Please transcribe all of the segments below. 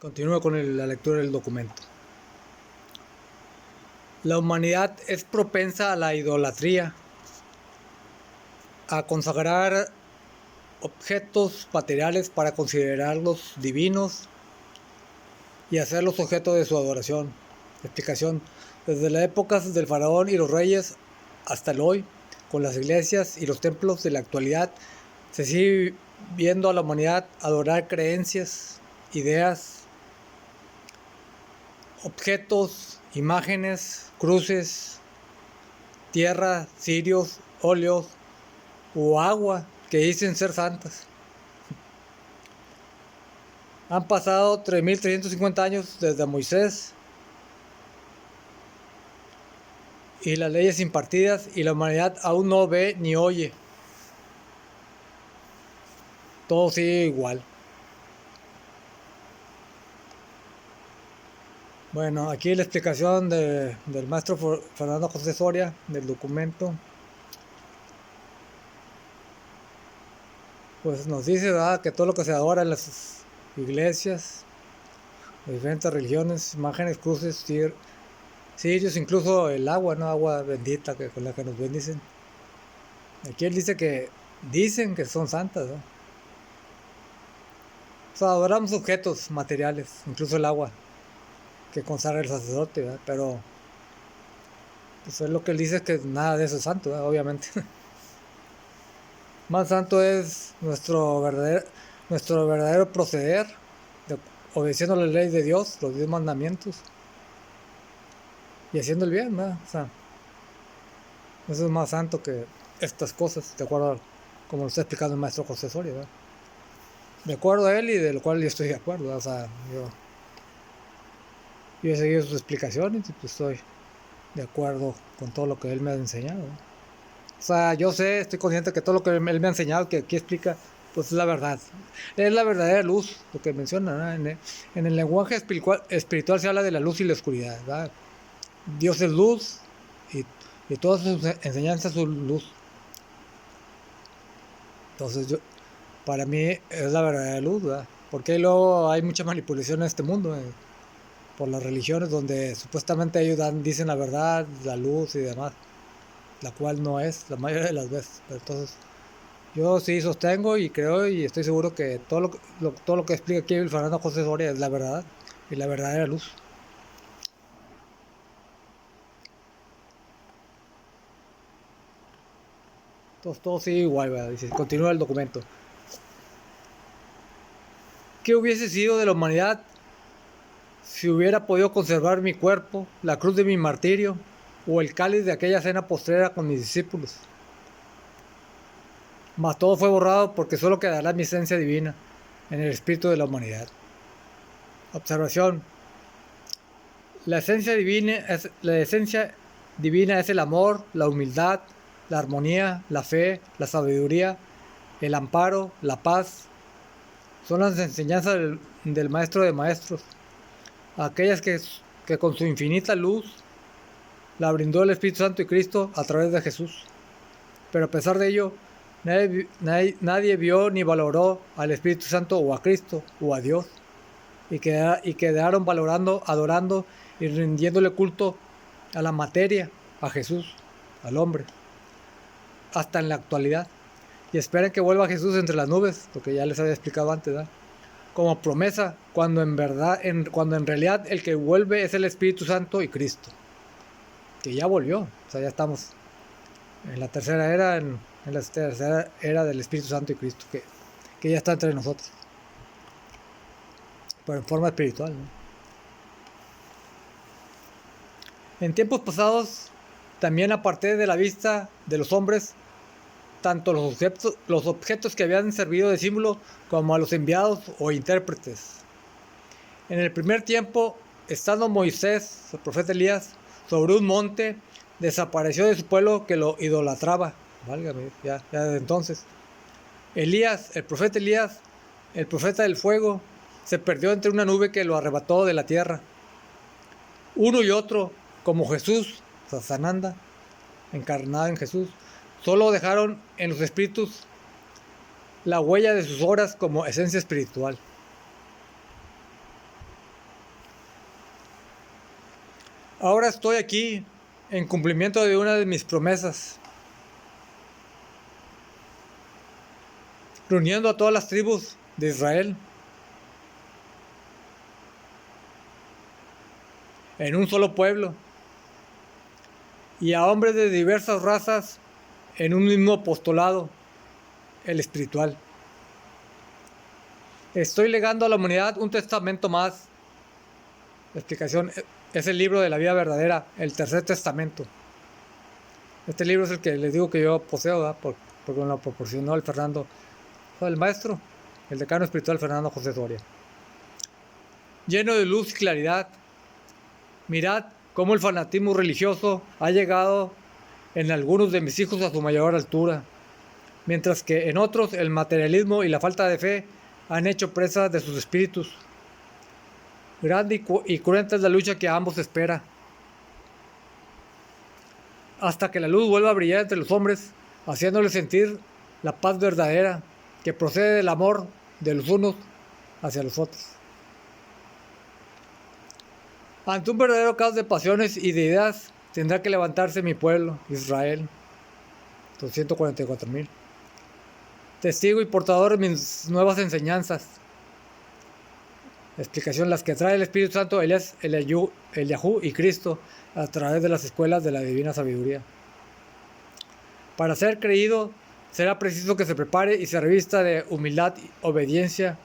Continúo con la lectura del documento. La humanidad es propensa a la idolatría, a consagrar objetos materiales para considerarlos divinos y hacerlos objeto de su adoración. Explicación. Desde las épocas del faraón y los reyes hasta el hoy, con las iglesias y los templos de la actualidad, se sigue viendo a la humanidad adorar creencias, ideas, objetos, imágenes, cruces, tierra, cirios, óleos o agua que dicen ser santas. Han pasado 3.350 años desde Moisés y las leyes impartidas, y la humanidad aún no ve ni oye. Todo sigue igual. Bueno, aquí la explicación del maestro Fernando José Soria del documento. Pues nos dice, ¿verdad?, que todo lo que se adora en las iglesias, de diferentes religiones, imágenes, cruces, cirios, incluso el agua, ¿no? Agua bendita con la que nos bendicen. Aquí él dice que dicen que son santas, ¿no? O sea, adoramos objetos materiales, incluso el agua que consagra el sacerdote, ¿verdad? Pero pues es lo que él dice, es que nada de eso es santo, ¿verdad? Obviamente. Más santo es nuestro verdadero proceder, obedeciendo la ley de Dios, los 10 mandamientos, y haciendo el bien, ¿verdad? O sea, eso es más santo que estas cosas, de acuerdo a como lo está explicando el maestro José Soria, ¿verdad? De acuerdo a él, y de lo cual yo estoy de acuerdo, ¿verdad? O sea, yo he seguido sus explicaciones y pues estoy de acuerdo con todo lo que él me ha enseñado, ¿verdad? O sea, yo sé, estoy consciente que todo lo que él me ha enseñado, que aquí explica, pues es la verdad. Es la verdadera luz, lo que menciona, ¿no? En el lenguaje espiritual se habla de la luz y la oscuridad, ¿verdad? Dios es luz y todas sus enseñanzas son luz. Entonces, para mí es la verdadera luz, ¿verdad? Porque luego hay mucha manipulación en este mundo, por las religiones, donde supuestamente ellos dicen la verdad, la luz y demás, la cual no es la mayoría de las veces. Pero entonces, yo sí sostengo y creo y estoy seguro que todo lo que explica aquí el Fernando José Soria es la verdad y la verdadera luz. Entonces, todo sigue igual, ¿verdad? Dice, continúa el documento. ¿Qué hubiese sido de la humanidad si hubiera podido conservar mi cuerpo, la cruz de mi martirio o el cáliz de aquella cena postrera con mis discípulos? Mas todo fue borrado porque solo quedará mi esencia divina en el espíritu de la humanidad. Observación. La esencia divina es el amor, la humildad, la armonía, la fe, la sabiduría, el amparo, la paz. Son las enseñanzas del Maestro de Maestros, aquellas que con su infinita luz la brindó el Espíritu Santo y Cristo a través de Jesús. Pero a pesar de ello, nadie vio ni valoró al Espíritu Santo o a Cristo o a Dios, y quedaron valorando, adorando y rindiéndole culto a la materia, a Jesús, al hombre, hasta en la actualidad. Y esperan que vuelva Jesús entre las nubes, lo que ya les había explicado antes, ¿verdad?, como promesa, cuando en realidad el que vuelve es el Espíritu Santo y Cristo, que ya volvió. O sea, ya estamos en la tercera era, en la tercera era del Espíritu Santo y Cristo, que ya está entre nosotros, pero en forma espiritual, ¿no? En tiempos pasados también aparté de la vista de los hombres tanto los objetos que habían servido de símbolo como a los enviados o intérpretes. En el primer tiempo, estando Moisés, el profeta Elías, sobre un monte, desapareció de su pueblo que lo idolatraba. Válgame, ya desde entonces. El profeta Elías, el profeta del fuego, se perdió entre una nube que lo arrebató de la tierra. Uno y otro, como Jesús, Sananda, encarnado en Jesús, solo dejaron en los espíritus la huella de sus horas como esencia espiritual. Ahora estoy aquí en cumplimiento de una de mis promesas, reuniendo a todas las tribus de Israel en un solo pueblo y a hombres de diversas razas en un mismo apostolado, el espiritual. Estoy legando a la humanidad un testamento más. La explicación es el libro de la vida verdadera, el tercer testamento. Este libro es el que les digo que yo poseo, ¿verdad? Porque me lo proporcionó el Fernando, el maestro, el decano espiritual Fernando José Soria. Lleno de luz y claridad, mirad cómo el fanatismo religioso ha llegado en algunos de mis hijos a su mayor altura, mientras que en otros el materialismo y la falta de fe han hecho presa de sus espíritus. Grande y cruenta es la lucha que a ambos espera, hasta que la luz vuelva a brillar entre los hombres, haciéndoles sentir la paz verdadera que procede del amor de los unos hacia los otros. Ante un verdadero caos de pasiones y de ideas, tendrá que levantarse mi pueblo, Israel, 244,000, testigo y portador de mis nuevas enseñanzas. Explicación: las que trae el Espíritu Santo, Elías, Eliahú y Cristo a través de las escuelas de la divina sabiduría. Para ser creído, será preciso que se prepare y se revista de humildad, obediencia,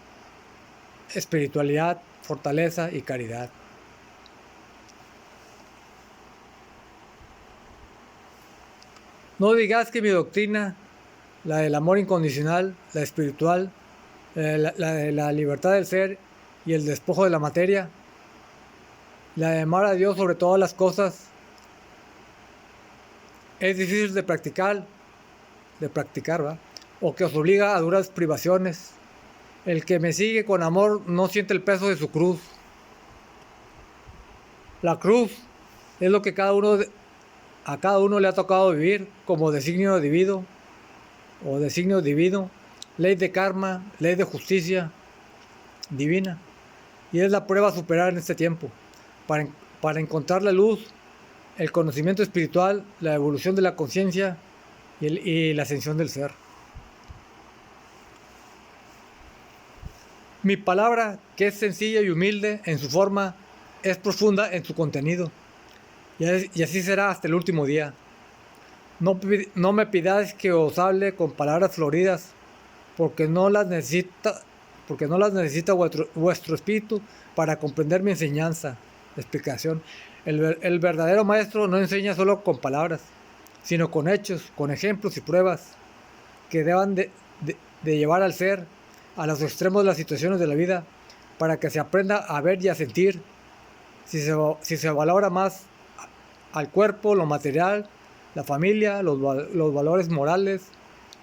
espiritualidad, fortaleza y caridad. No digas que mi doctrina, la del amor incondicional, la espiritual, la de la libertad del ser y el despojo de la materia, la de amar a Dios sobre todas las cosas, es difícil de practicar, ¿verdad? O que os obliga a duras privaciones. El que me sigue con amor no siente el peso de su cruz. La cruz es lo que a cada uno le ha tocado vivir como designio divino, ley de karma, ley de justicia divina. Y es la prueba a superar en este tiempo, para encontrar la luz, el conocimiento espiritual, la evolución de la conciencia y la ascensión del ser. Mi palabra, que es sencilla y humilde en su forma, es profunda en su contenido, y así será hasta el último día. No me pidáis que os hable con palabras floridas, porque no las necesita vuestro espíritu para comprender mi enseñanza. Explicación: el verdadero maestro no enseña solo con palabras, sino con hechos, con ejemplos y pruebas que deban de llevar al ser a los extremos de las situaciones de la vida, para que se aprenda a ver y a sentir. Si se valora más al cuerpo, lo material, la familia, los valores morales,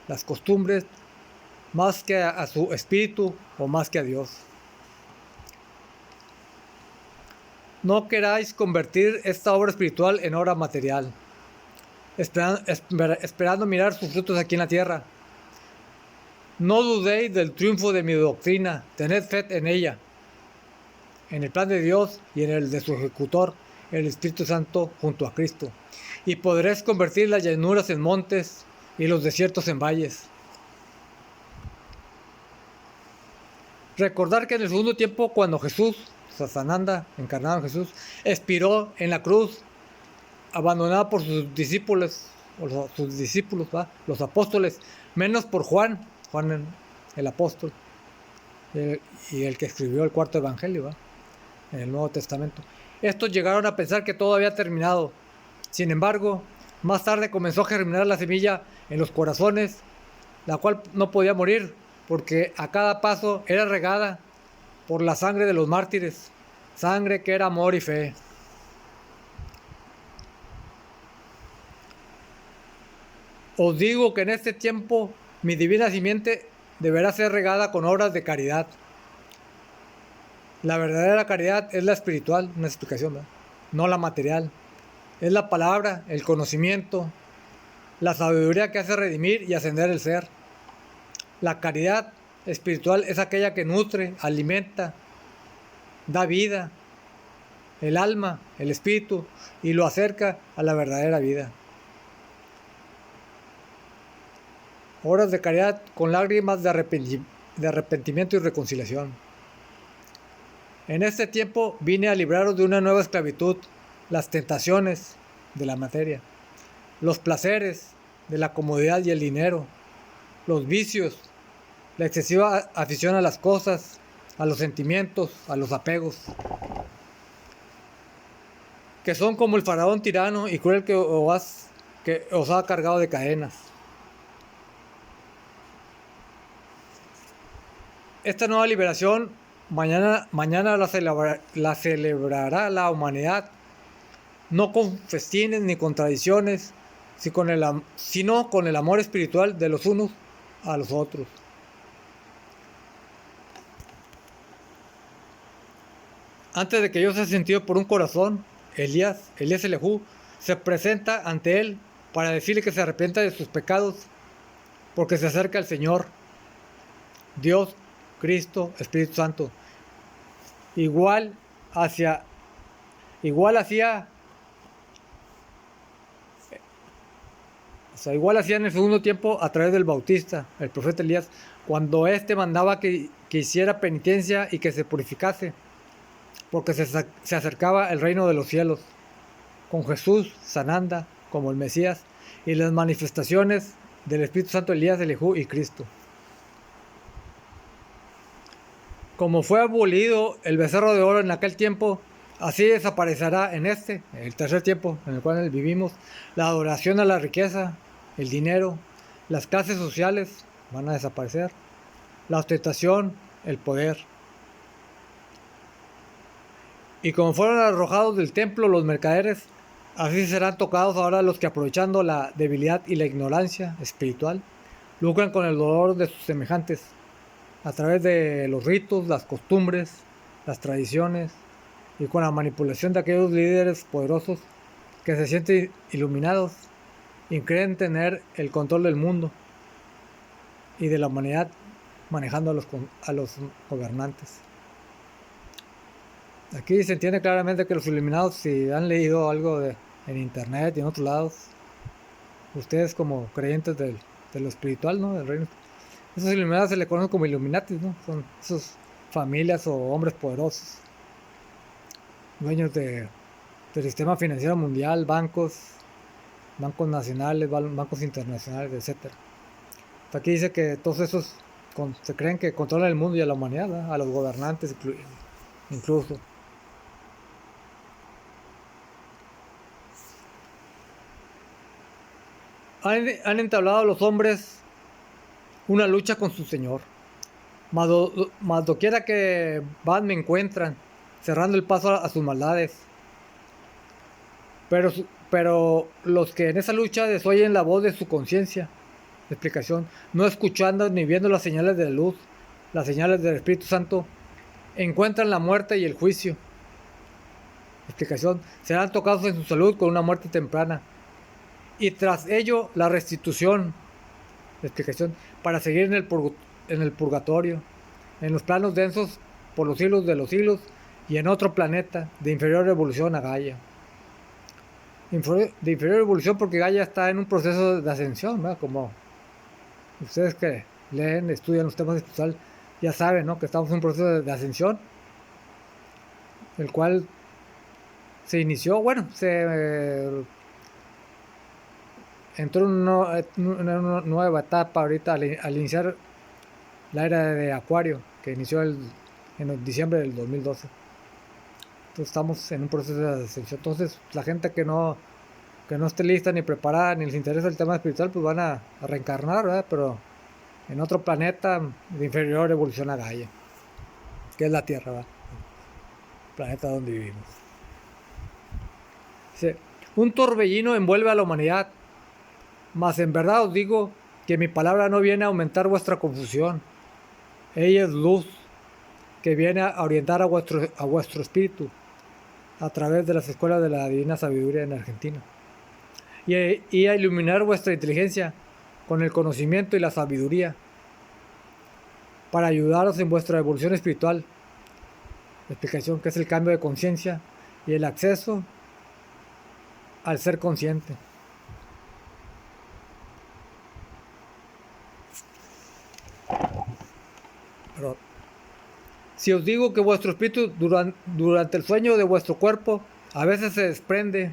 las costumbres, más que a su espíritu o más que a Dios. No queráis convertir esta obra espiritual en obra material, esperando mirar sus frutos aquí en la tierra. No dudéis del triunfo de mi doctrina, tened fe en ella, en el plan de Dios y en el de su ejecutor, el Espíritu Santo, junto a Cristo, y podréis convertir las llanuras en montes y los desiertos en valles. Recordar que en el segundo tiempo, cuando Jesús, Sasananda, encarnado en Jesús, expiró en la cruz, abandonado por sus discípulos, los apóstoles, menos por Juan el apóstol, y el que escribió el cuarto evangelio, ¿va?, en el Nuevo Testamento. Estos llegaron a pensar que todo había terminado. Sin embargo, más tarde comenzó a germinar la semilla en los corazones, la cual no podía morir, porque a cada paso era regada por la sangre de los mártires, sangre que era amor y fe. Os digo que en este tiempo mi divina simiente deberá ser regada con obras de caridad. La verdadera caridad es la espiritual, una explicación, ¿verdad?, no la material. Es la palabra, el conocimiento, la sabiduría que hace redimir y ascender el ser. La caridad espiritual es aquella que nutre, alimenta, da vida, el alma, el espíritu, y lo acerca a la verdadera vida. Horas de caridad con lágrimas de arrepentimiento y reconciliación. En este tiempo vine a libraros de una nueva esclavitud, las tentaciones de la materia, los placeres de la comodidad y el dinero, los vicios, la excesiva afición a las cosas, a los sentimientos, a los apegos, que son como el faraón tirano y cruel que os ha cargado de cadenas. Esta nueva liberación mañana la celebrará la humanidad, no con festines ni con tradiciones, sino con el amor espiritual de los unos a los otros. Antes de que yo sea sentido por un corazón, Elías Elihu se presenta ante él para decirle que se arrepienta de sus pecados, porque se acerca el Señor, Dios, Cristo, Espíritu Santo. Igual hacía en el segundo tiempo a través del Bautista, el profeta Elías, cuando éste mandaba que hiciera penitencia y que se purificase, porque se acercaba el reino de los cielos, con Jesús, Sananda, como el Mesías, y las manifestaciones del Espíritu Santo, Elías, Elihu y Cristo. Como fue abolido el becerro de oro en aquel tiempo, así desaparecerá en el tercer tiempo en el cual vivimos, la adoración a la riqueza, el dinero, las clases sociales van a desaparecer, la ostentación, el poder. Y como fueron arrojados del templo los mercaderes, así serán tocados ahora los que, aprovechando la debilidad y la ignorancia espiritual, lucran con el dolor de sus semejantes, a través de los ritos, las costumbres, las tradiciones, y con la manipulación de aquellos líderes poderosos que se sienten iluminados y creen tener el control del mundo y de la humanidad, manejando a los gobernantes. Aquí se entiende claramente que los iluminados, si han leído algo en internet y en otros lados, ustedes como creyentes de lo espiritual, ¿no?, del reino, esos iluminados se les conocen como Illuminatis, ¿no? Son esas familias o hombres poderosos, dueños del sistema financiero mundial, bancos nacionales, bancos internacionales, etc. Aquí dice que todos esos se creen que controlan el mundo y a la humanidad, ¿no?, a los gobernantes incluso. Han entablado los hombres una lucha con su Señor, mas doquiera que van me encuentran, cerrando el paso a sus maldades. Pero los que en esa lucha desoyen la voz de su conciencia, explicación, no escuchando ni viendo las señales de la luz, las señales del Espíritu Santo, encuentran la muerte y el juicio. Explicación, serán tocados en su salud con una muerte temprana, y tras ello la restitución. Explicación, para seguir en el purgatorio, en los planos densos por los siglos de los siglos, y en otro planeta de inferior evolución a Gaia. De inferior evolución porque Gaia está en un proceso de ascensión, ¿no? Como ustedes que leen, estudian los temas espirituales, ya saben, ¿no?, que estamos en un proceso de ascensión, el cual se inició, entró en una nueva etapa ahorita al iniciar la era de Acuario, que inició en diciembre del 2012. Entonces estamos en un proceso de ascensión. Entonces la gente que no esté lista ni preparada ni les interesa el tema espiritual, pues van a reencarnar, ¿verdad?, pero en otro planeta de inferior evolución a Gaia, que es la Tierra, ¿verdad?, el planeta donde vivimos. Dice, un torbellino envuelve a la humanidad, mas en verdad os digo que mi palabra no viene a aumentar vuestra confusión. Ella es luz que viene a orientar a vuestro espíritu a través de las escuelas de la divina sabiduría en Argentina, y a iluminar vuestra inteligencia con el conocimiento y la sabiduría para ayudaros en vuestra evolución espiritual. La explicación, que es el cambio de conciencia y el acceso al ser consciente. Pero, si os digo que vuestro espíritu durante el sueño de vuestro cuerpo a veces se desprende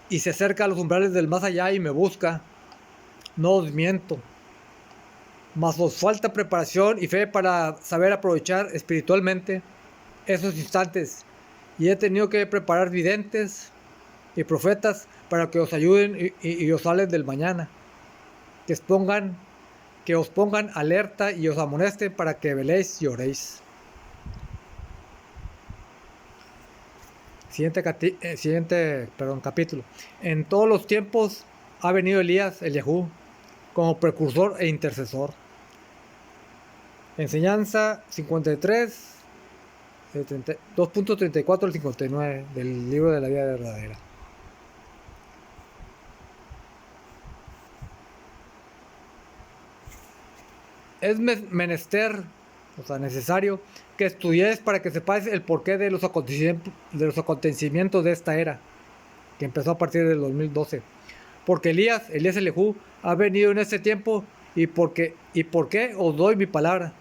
y se acerca a los umbrales del más allá y me busca, no os miento. Mas os falta preparación y fe para saber aprovechar espiritualmente esos instantes. Y he tenido que preparar videntes y profetas para que os ayuden y os hablen del mañana. Que os pongan alerta y os amonesten para que veléis y oréis. Siguiente capítulo. En todos los tiempos ha venido Elías, Eliahú, como precursor e intercesor. Enseñanza 53, 2.34 al 59 del libro de la vida verdadera. Es menester, necesario, que estudies para que sepáis el porqué de los acontecimientos de esta era, que empezó a partir del 2012. Porque Elías Eliahú, ha venido en este tiempo y por qué os doy mi palabra.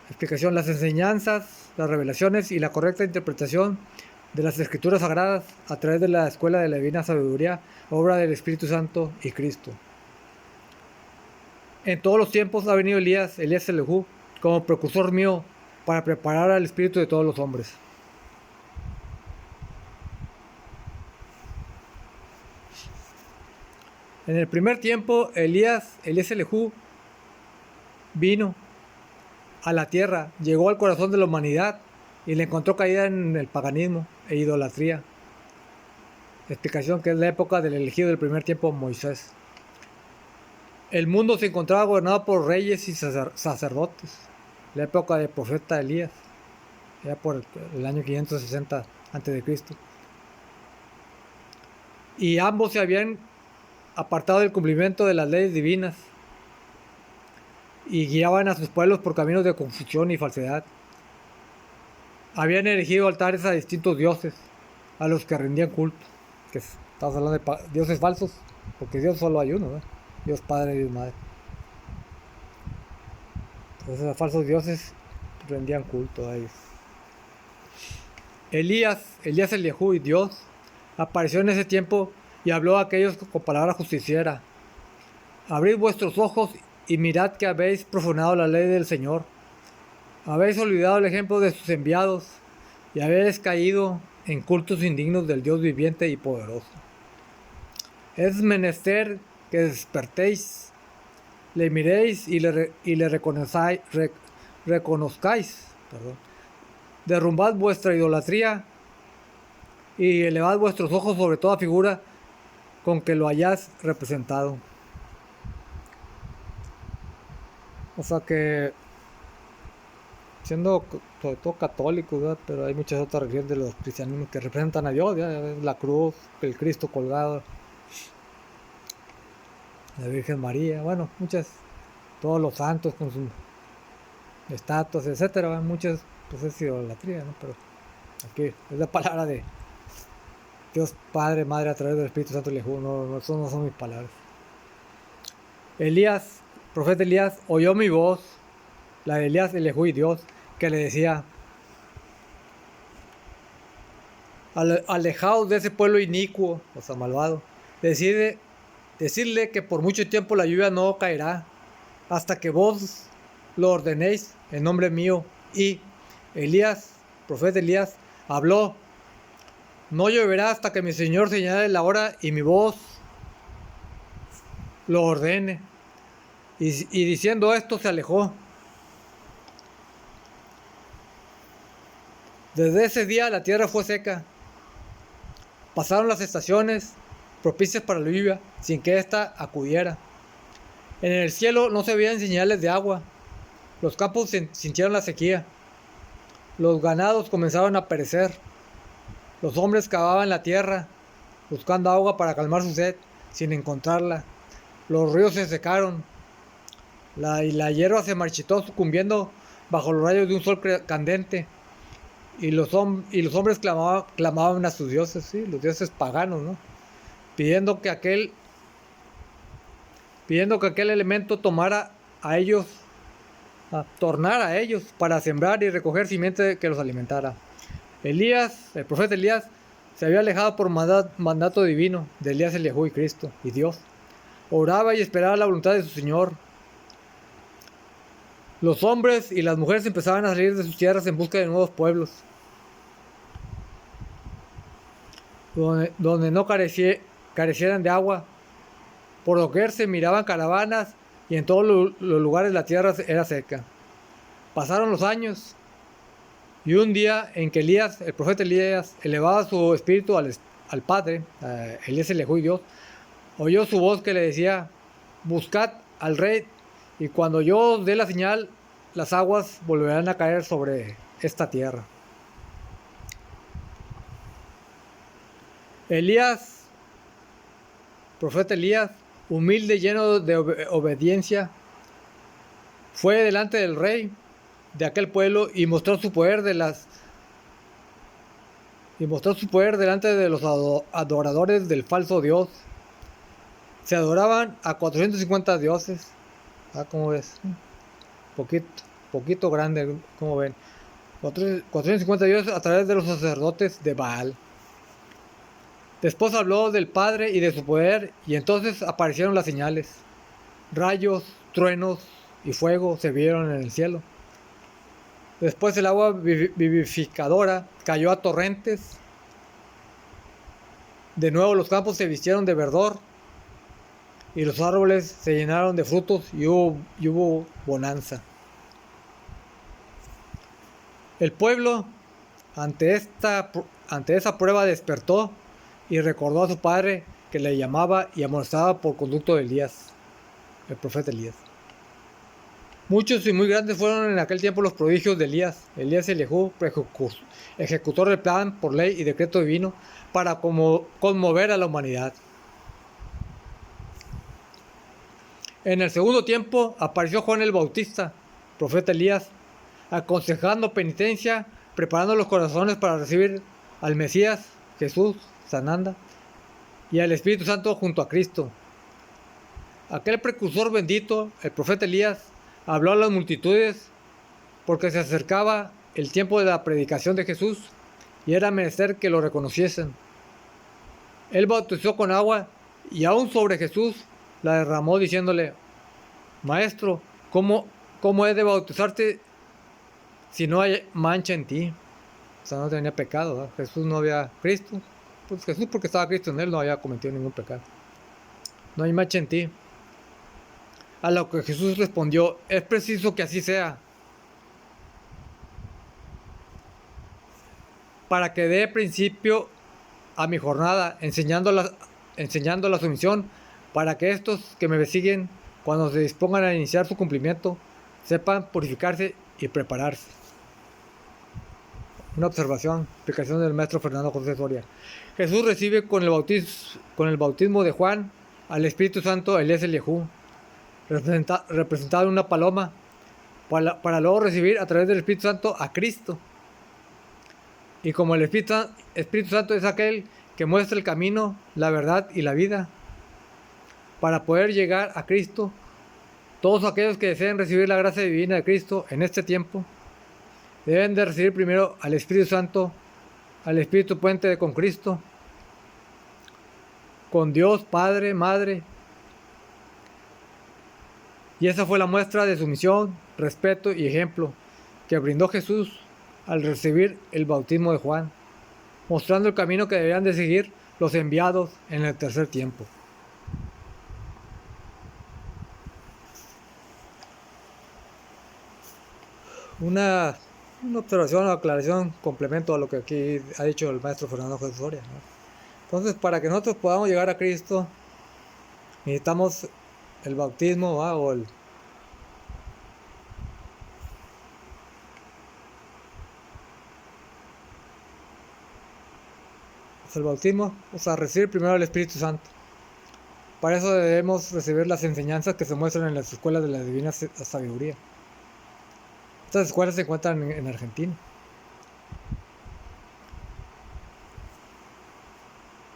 Explicación: las enseñanzas, las revelaciones y la correcta interpretación de las escrituras sagradas a través de la escuela de la divina sabiduría, obra del Espíritu Santo y Cristo. En todos los tiempos ha venido Elías Eliahú, como precursor mío para preparar al espíritu de todos los hombres. En el primer tiempo, Elías Eliahú vino a la tierra, llegó al corazón de la humanidad y le encontró caída en el paganismo e idolatría. Explicación: que es la época del elegido del primer tiempo, Moisés. El mundo se encontraba gobernado por reyes y sacerdotes. La época del profeta Elías, ya por el año 560 a.C. Y ambos se habían apartado del cumplimiento de las leyes divinas y guiaban a sus pueblos por caminos de confusión y falsedad. Habían erigido altares a distintos dioses, a los que rendían culto. Que estamos hablando de dioses falsos, porque Dios solo hay uno, ¿verdad? Dios Padre y Dios Madre. Entonces a falsos dioses rendían culto a ellos. Elías Eliahú y Dios apareció en ese tiempo y habló a aquellos con palabra justiciera. Abrid vuestros ojos y mirad que habéis profanado la ley del Señor. Habéis olvidado el ejemplo de sus enviados y habéis caído en cultos indignos del Dios viviente y poderoso. Es menester que despertéis, le miréis y le reconozcáis. Derrumbad vuestra idolatría y elevad vuestros ojos sobre toda figura con que lo hayáis representado. O sea que, siendo sobre todo católicos, ¿verdad? Pero hay muchas otras religiones de los cristianismos que representan a Dios, ¿ya? La cruz, el Cristo colgado, la Virgen María, bueno, todos los santos con sus estatuas, etcétera, muchas, pues es idolatría, ¿no? Pero aquí es la palabra de Dios Padre, Madre a través del Espíritu Santo Eliahú, no son mis palabras. Profeta Elías oyó mi voz, la de Elías Eliahú y Dios, que le decía: alejaos de ese pueblo inicuo, o sea, malvado. Decirle que por mucho tiempo la lluvia no caerá, hasta que vos lo ordenéis en nombre mío. Y profeta Elías, habló: no lloverá hasta que mi Señor señale la hora y mi voz lo ordene. Y diciendo esto se alejó. Desde ese día la tierra fue seca. Pasaron las estaciones propicias para la lluvia sin que ésta acudiera. En el cielo no se veían señales de agua. Los campos sintieron la sequía. Los ganados comenzaron a perecer. Los hombres cavaban la tierra buscando agua para calmar su sed sin encontrarla. Los ríos se secaron. La hierba se marchitó sucumbiendo bajo los rayos de un sol candente. Y los hombres clamaban a sus dioses, ¿sí? Los dioses paganos, ¿no? Pidiendo que aquel elemento tornara a ellos para sembrar y recoger simiente que los alimentara. Elías, el profeta Elías, se había alejado por mandato divino de Elías, Eliahú y Cristo y Dios. Oraba y esperaba la voluntad de su Señor. Los hombres y las mujeres empezaban a salir de sus tierras en busca de nuevos pueblos, donde no carecieran de agua. Por doquier se miraban caravanas y en todos los lugares la tierra era seca. Pasaron los años y un día en que Elías, el profeta Elías, elevaba su espíritu al Padre, Elías, Eliahú y Dios, oyó su voz que le decía: buscad al rey, y cuando yo os dé la señal, las aguas volverán a caer sobre esta tierra. Elías, profeta Elías, humilde y lleno de obediencia, fue delante del rey de aquel pueblo y mostró su poder delante de los adoradores del falso Dios. Se adoraban a 450 dioses. ¿Cómo ves? Poquito grande, como ven. 450 dioses a través de los sacerdotes de Baal. Después habló del Padre y de su poder, y entonces aparecieron las señales. Rayos, truenos y fuego se vieron en el cielo. Después el agua vivificadora cayó a torrentes. De nuevo los campos se vistieron de verdor y los árboles se llenaron de frutos y hubo bonanza. El pueblo ante esa prueba despertó y recordó a su padre, que le llamaba y amonestaba por conducto de Elías, el profeta Elías. Muchos y muy grandes fueron en aquel tiempo los prodigios de Elías. Elías Eliahú, ejecutor del plan por ley y decreto divino para conmover a la humanidad. En el segundo tiempo apareció Juan el Bautista, profeta Elías, aconsejando penitencia, preparando los corazones para recibir al Mesías, Jesús, Sananda, y al Espíritu Santo junto a Cristo. Aquel precursor bendito, el profeta Elías, habló a las multitudes porque se acercaba el tiempo de la predicación de Jesús y era menester que lo reconociesen. Él bautizó con agua y aún sobre Jesús la derramó diciéndole: Maestro, ¿cómo he de bautizarte si no hay mancha en ti? O sea, no tenía pecado, ¿verdad? Jesús no había, Cristo, pues Jesús, porque estaba Cristo en él, no había cometido ningún pecado. No hay mancha en ti. A lo que Jesús respondió: es preciso que así sea, para que dé principio a mi jornada, enseñando la sumisión, para que estos que me siguen, cuando se dispongan a iniciar su cumplimiento, sepan purificarse y prepararse. Una observación, explicación del maestro Fernando José Soria. Jesús recibe con el bautismo de Juan al Espíritu Santo, Elías Eliahú, representado en una paloma, para luego recibir a través del Espíritu Santo a Cristo. Y como el Espíritu Santo es aquel que muestra el camino, la verdad y la vida, para poder llegar a Cristo, todos aquellos que deseen recibir la gracia divina de Cristo en este tiempo, deben de recibir primero al Espíritu Santo, al Espíritu puente con Cristo, con Dios Padre, Madre. Y esa fue la muestra de sumisión, respeto y ejemplo que brindó Jesús al recibir el bautismo de Juan, mostrando el camino que deberían de seguir los enviados en el tercer tiempo. Una observación o aclaración, complemento a lo que aquí ha dicho el maestro Fernando José Soria, ¿no? Entonces, para que nosotros podamos llegar a Cristo, necesitamos el bautismo, ¿va? O el bautismo, o sea, recibir primero el Espíritu Santo. Para eso debemos recibir las enseñanzas que se muestran en las escuelas de la divina sabiduría. Estas escuelas se encuentran en Argentina.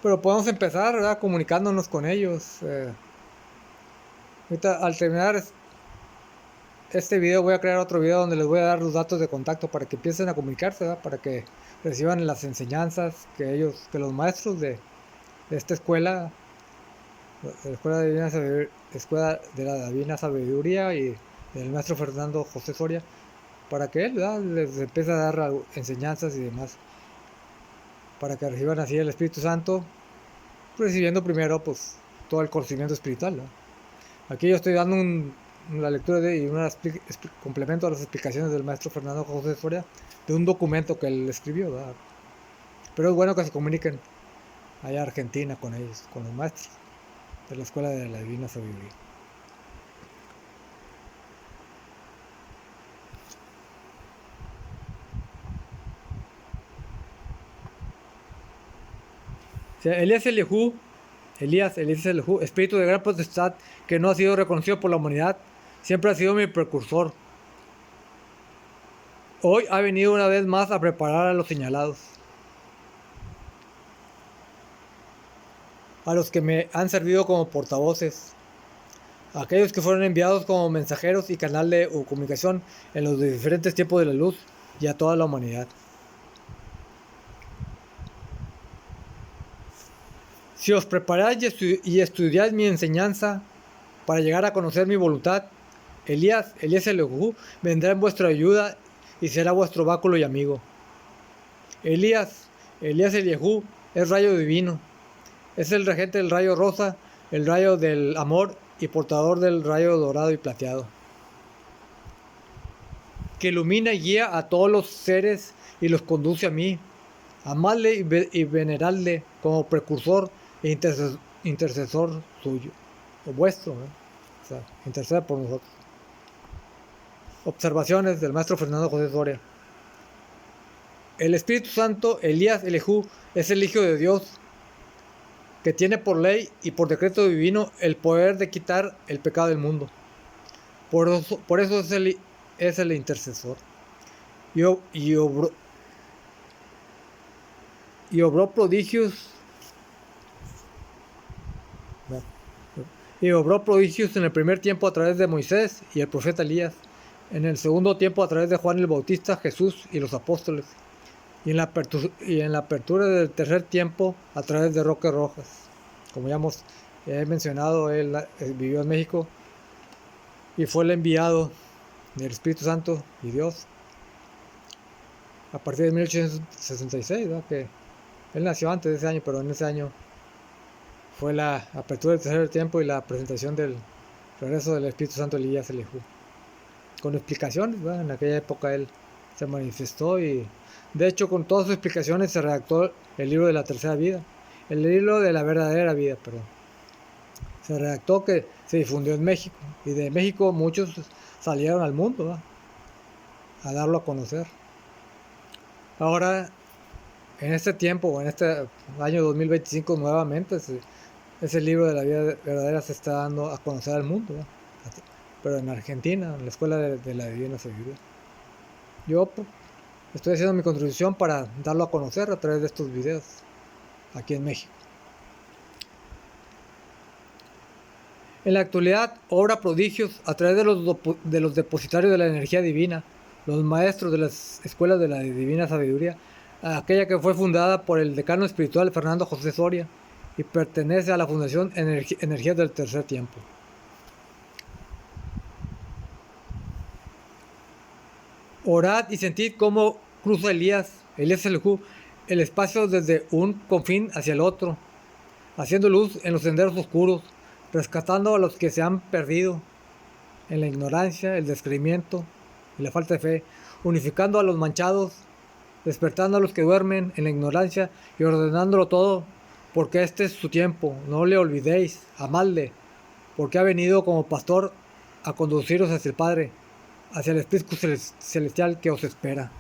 Pero podemos empezar, ¿verdad?, comunicándonos con ellos. Ahorita, al terminar este video, voy a crear otro video donde les voy a dar los datos de contacto para que empiecen a comunicarse, ¿verdad?, para que reciban las enseñanzas que los maestros de esta escuela, la Escuela de la Divina Sabiduría y del maestro Fernando José Soria, para que él, ¿verdad?, les empiece a dar enseñanzas y demás, para que reciban así el Espíritu Santo, recibiendo primero pues todo el conocimiento espiritual, ¿no? Aquí yo estoy dando una lectura y un complemento a las explicaciones del maestro Fernando José Soria de un documento que él escribió, ¿verdad? Pero es bueno que se comuniquen allá a Argentina con ellos, con los maestros de la Escuela de la Divina Sabiduría. O sea, Elías Elihu, espíritu de gran potestad que no ha sido reconocido por la humanidad, siempre ha sido mi precursor. Hoy ha venido una vez más a preparar a los señalados, a los que me han servido como portavoces, a aquellos que fueron enviados como mensajeros y canal de comunicación en los diferentes tiempos de la luz, y a toda la humanidad. Si os preparáis y estudiáis mi enseñanza para llegar a conocer mi voluntad, Elías Elihu vendrá en vuestra ayuda y será vuestro báculo y amigo. Elías Elihu es rayo divino, es el regente del rayo rosa, el rayo del amor y portador del rayo dorado y plateado, que ilumina y guía a todos los seres y los conduce a mí. Amadle y veneradle como precursor e intercesor suyo, o vuestro, ¿eh? O sea, intercede por nosotros. Observaciones del maestro Fernando José Soria. El Espíritu Santo, Elías Elihu, es el Hijo de Dios, que tiene por ley y por decreto divino el poder de quitar el pecado del mundo. Por eso es el intercesor. Y obró prodigios. Y obró prodigios en el primer tiempo a través de Moisés y el profeta Elías, en el segundo tiempo a través de Juan el Bautista, Jesús y los apóstoles, y en la apertura del tercer tiempo a través de Roque Rojas. Como ya he mencionado, él vivió en México y fue el enviado del Espíritu Santo y Dios a partir de 1866, ¿no?, que él nació antes de ese año, pero en ese año fue la apertura del tercer tiempo y la presentación del regreso del Espíritu Santo Elías Elihu, con explicaciones, ¿verdad? En aquella época él se manifestó y de hecho con todas sus explicaciones se redactó el libro de la tercera vida, el libro de la verdadera vida, perdón. Se redactó, que se difundió en México, y de México muchos salieron al mundo, ¿verdad?, a darlo a conocer. Ahora, en este tiempo, en este año 2025, nuevamente ese libro de la vida verdadera se está dando a conocer al mundo, ¿verdad?, pero en Argentina, en la Escuela de la Divina Sabiduría. Yo estoy haciendo mi contribución para darlo a conocer a través de estos videos aquí en México. En la actualidad obra prodigios a través de los depositarios de la energía divina, los maestros de las escuelas de la Divina Sabiduría, aquella que fue fundada por el decano espiritual Fernando José Soria y pertenece a la Fundación Energías del Tercer Tiempo. Orad y sentid cómo cruza Elías Elihu, el espacio desde un confín hacia el otro, haciendo luz en los senderos oscuros, rescatando a los que se han perdido en la ignorancia, el descreimiento y la falta de fe, unificando a los manchados, despertando a los que duermen en la ignorancia y ordenándolo todo, porque este es su tiempo. No le olvidéis, amadle, porque ha venido como pastor a conduciros hacia el Padre, hacia el Espíritu Celestial que os espera.